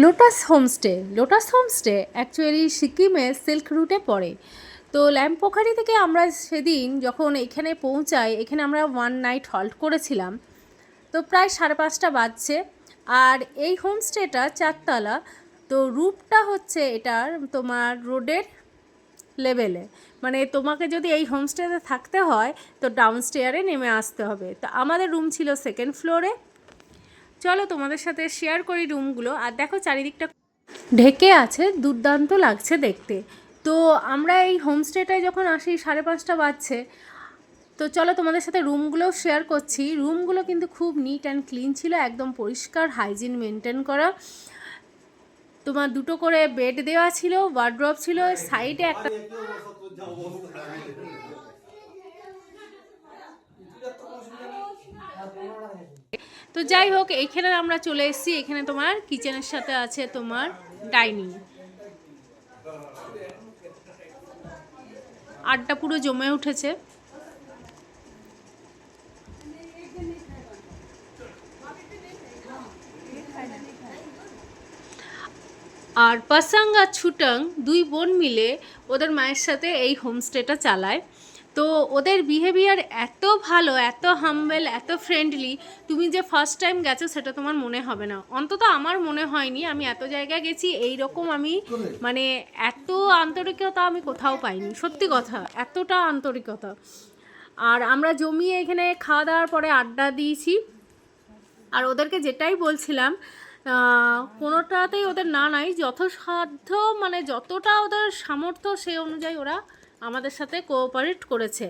Lotus homestay actually সিকিমে silk রুটে পড়ে। তো ল্যাম্পোখারি থেকে আমরা সেদিন যখন এখানে পৌঁছাই, এখানে আমরা ওয়ান নাইট হল্ট করেছিলাম। তো প্রায় 5:30 বাজছে। আর এই হোমস্টেটা 4 তলা। তো রুফটা হচ্ছে এটার তোমার রোডের লেভেলে, মানে তোমাকে যদি এই হোমস্টেতে থাকতে হয় তো ডাউনস্টেয়ারে নেমে আসতে হবে। তো আমাদের রুম ছিল 2nd ফ্লোরে। চলো তোমাদের সাথে শেয়ার করি রুমগুলো। আর দেখো চারিদিকটা ঢেকে আছে, দুর্দান্ত লাগছে দেখতে। তো আমরা এই হোমস্টেটায় যখন আসি 5:30 বাজছে। তো চলো তোমাদের সাথে রুমগুলোও শেয়ার করছি। রুমগুলো কিন্তু খুব নিট অ্যান্ড ক্লিন ছিল, একদম পরিষ্কার, হাইজিন মেনটেন করা। তোমার 2টো করে বেড দেওয়া ছিল, ওয়ার্ড্রপ ছিল, সাইডে একটা। তো যাই হোক, এইখানে আমরা চলে এসেছি। এখানে তোমার কিচেনের সাথে আছে তোমার ডাইনিং। আড্ডা পুরো জমে উঠেছে। আর পাসাং আর ছুটাং 2 বোন মিলে ওদের মায়ের সাথে এই হোমস্টেটা চালায়। তো ওদের বিহেভিয়ার এত ভালো, এত হাম্বেল, এত ফ্রেন্ডলি, তুমি যে ফার্স্ট টাইম গেছো সেটা তোমার মনে হবে না। অন্তত আমার মনে হয়নি। আমি এত জায়গায় গেছি, এই রকম আমি মানে এত আন্তরিকতা আমি কোথাও পাইনি। সত্যি কথা, এতটা আন্তরিকতা। আর আমরা জমিয়ে এখানে খাওয়া দাওয়ার পরে আড্ডা দিয়েছি। আর ওদেরকে যেটাই বলছিলাম, কোনোটাতেই ওদের না নাই, যথাসাধ্য মানে যতটা ওদের সামর্থ্য সেই অনুযায়ী ওরা আমাদের সাথে কোঅপারেট করেছে।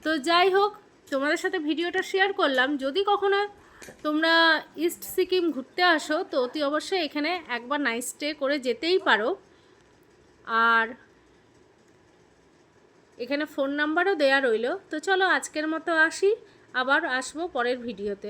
তো যাই হোক, তোমাদের সাথে ভিডিওটা শেয়ার করলাম। যদি কখনো তোমরা ইস্ট সিকিম ঘুরতে আসো তো অতি অবশ্যই এখানে একবার নাইট স্টে করে যেতেই পারো। আর এখানে ফোন নাম্বারও দেয়া রইল। তো চলো আজকের মতো আসি, আবার আসবো পরের ভিডিওতে।